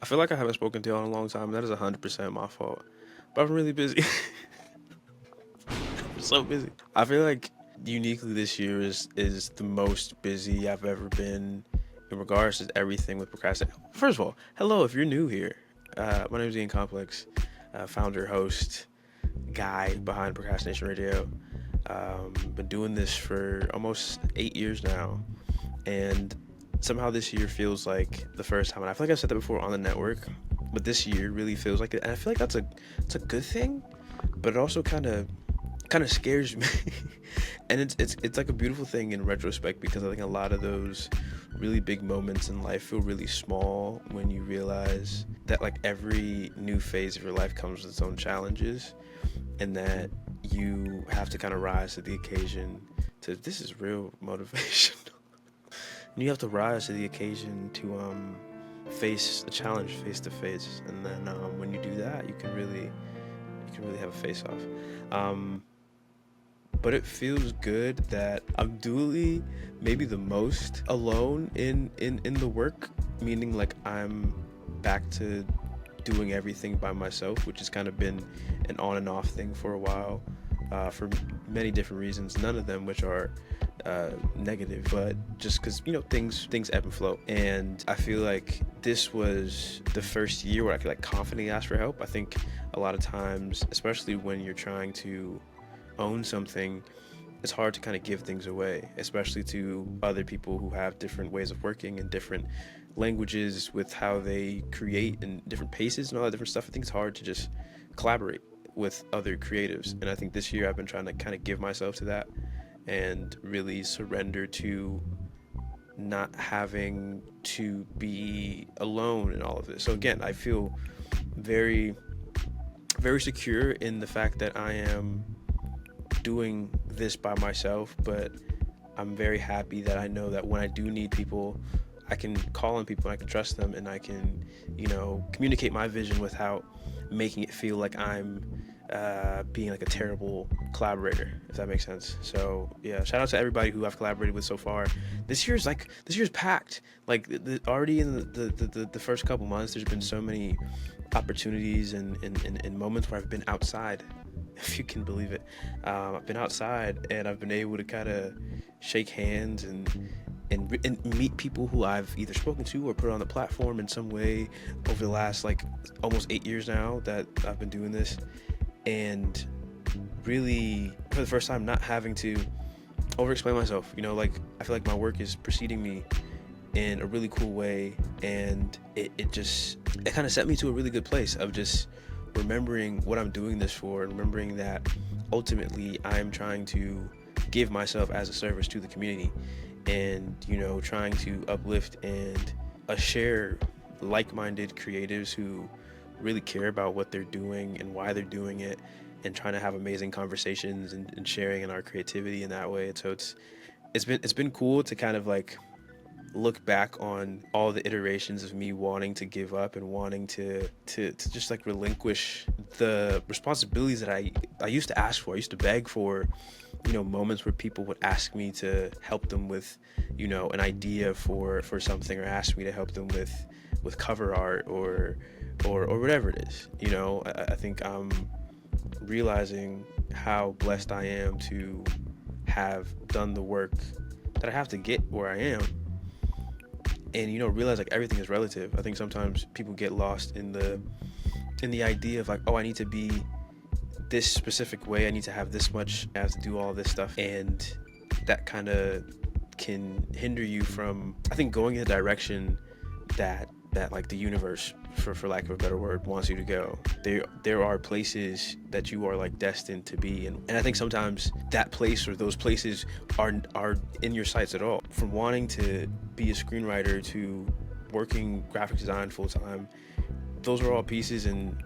I feel like I haven't spoken to y'all in a long time. That is 100% my fault. But I'm really busy. I'm so busy. I feel like uniquely this year is the most busy I've ever been in regards to everything with procrastination. First of all, hello if you're new here. My name is Ian Complex, founder, host, guy behind Procrastination Radio. Been doing this for almost 8 years now, and somehow this year feels like the first time. And I feel like I've said that before on the network, but this year really feels like it. And I feel like it's a good thing, but it also kind of scares me. And it's like a beautiful thing in retrospect, because I think a lot of those really big moments in life feel really small when you realize that like every new phase of your life comes with its own challenges, and that you have to kind of rise to the occasion. To This is real motivation. And you have to rise to the occasion to face a challenge face to face, and then when you do that, you can really have a face off. Um, but it feels good that I'm dually maybe the most alone in the work, meaning like I'm back to doing everything by myself, which has kind of been an on and off thing for a while, for many different reasons, none of them which are negative, but just because things ebb and flow. And I feel like this was the first year where I could like confidently ask for help. I think a lot of times, especially when you're trying to own something, it's hard to kind of give things away, especially to other people who have different ways of working and different languages with how they create and different paces and all that different stuff. I think it's hard to just collaborate with other creatives. And I think this year I've been trying to kind of give myself to that and really surrender to not having to be alone in all of this. So again, I feel very, very secure in the fact that I am doing this by myself, but I'm very happy that I know that when I do need people, I can call on people and I can trust them, and I can, communicate my vision without making it feel like I'm being like a terrible collaborator, if that makes sense. So yeah, shout out to everybody who I've collaborated with so far. This year's packed. Like already in the first couple months, there's been so many opportunities and moments where I've been outside, if you can believe it. I've been outside and I've been able to kind of shake hands and meet people who I've either spoken to or put on the platform in some way over the last like almost 8 years now that I've been doing this, and really for the first time not having to over explain myself. Like I feel like my work is preceding me in a really cool way, and it kind of set me to a really good place of just remembering what I'm doing this for, and remembering that ultimately I'm trying to give myself as a service to the community, and trying to uplift and share like-minded creatives who really care about what they're doing and why they're doing it, and trying to have amazing conversations and sharing in our creativity in that way. And so it's been cool to kind of like look back on all the iterations of me wanting to give up and wanting to just like relinquish the responsibilities that I used to ask for. I used to beg for, moments where people would ask me to help them with, an idea for something, or ask me to help them with cover art or whatever it is. I think I'm realizing how blessed I am to have done the work that I have to get where I am. And realize like everything is relative. I think sometimes people get lost in the idea of like, oh, I need to be this specific way, I need to have this much, I have to do all this stuff, and that kind of can hinder you from, I think, going in the direction that like the universe, for lack of a better word, wants you to go. There are places that you are like destined to be, and I think sometimes that place or those places are in your sights at all. From wanting to be a screenwriter to working graphic design full time, those are all pieces in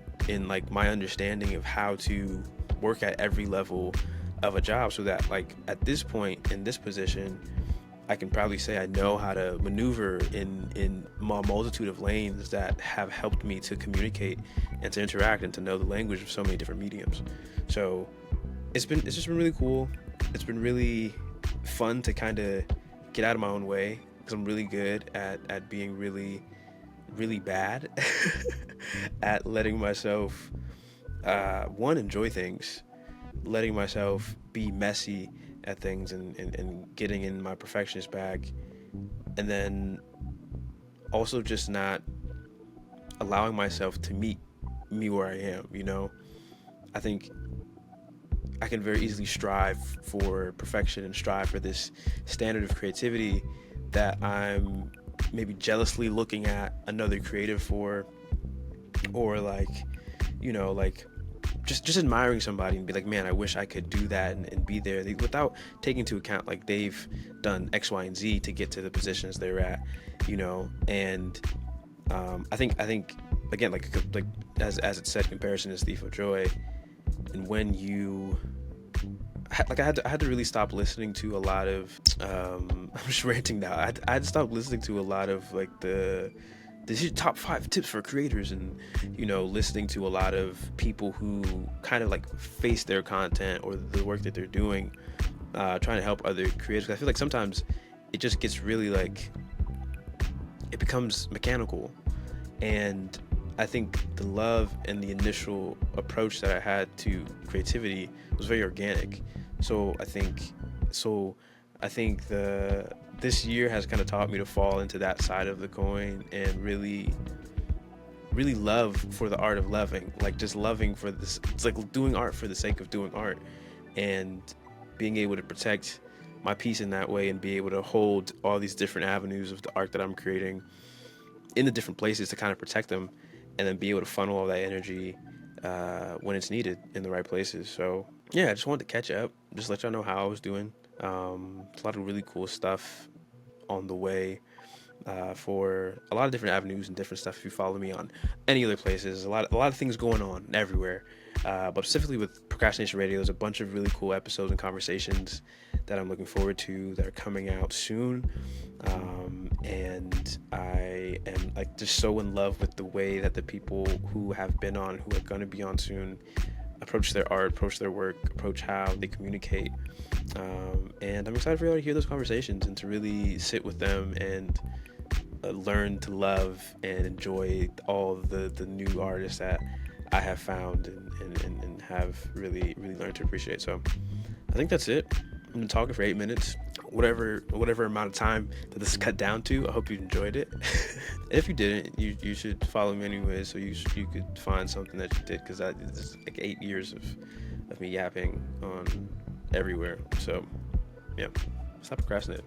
like my understanding of how to work at every level of a job, so that like at this point in this position, I can probably say I know how to maneuver in a multitude of lanes that have helped me to communicate and to interact and to know the language of so many different mediums. So it's just been really cool. It's been really fun to kind of get out of my own way, because I'm really good at being really really bad at letting myself, one, enjoy things, letting myself be messy at things, and getting in my perfectionist bag, and then also just not allowing myself to meet me where I am, you know? I think I can very easily strive for perfection and strive for this standard of creativity that I'm maybe jealously looking at another creative for, or like, like just admiring somebody and be like, man, I wish I could do that and be there, without taking into account like they've done X, Y, and Z to get to the positions they're at, and I think again, like as it said, comparison is thief of joy. And when you like, I had to really stop listening to a lot of I'm just ranting now. I had to stop listening to a lot of like this is top 5 tips for creators, and listening to a lot of people who kind of like face their content or the work that they're doing, trying to help other creators. I feel like sometimes it just gets really like, it becomes mechanical. And I think the love and the initial approach that I had to creativity was very organic. So I think this year has kind of taught me to fall into that side of the coin and really love for the art of loving, like just loving for this. It's like doing art for the sake of doing art, and being able to protect my peace in that way, and be able to hold all these different avenues of the art that I'm creating in the different places to kind of protect them, and then be able to funnel all that energy when it's needed in the right places. So yeah, I just wanted to catch up, just let y'all know how I was doing. A lot of really cool stuff on the way, for a lot of different avenues and different stuff. If you follow me on any other places, a lot of things going on everywhere. But specifically with Procrastination Radio, there's a bunch of really cool episodes and conversations that I'm looking forward to that are coming out soon. And I am like just so in love with the way that the people who have been on, who are going to be on soon, approach their art, approach their work, approach how they communicate. And I'm excited for y'all to hear those conversations and to really sit with them and learn to love and enjoy all the new artists that I have found and have really learned to appreciate. So I think that's it. I've been talking for 8 minutes, whatever amount of time that this is cut down to. I hope you enjoyed it. If you didn't, you should follow me anyway, so you could find something that you did, because it's like 8 years of me yapping on everywhere. So yeah, stop procrastinating.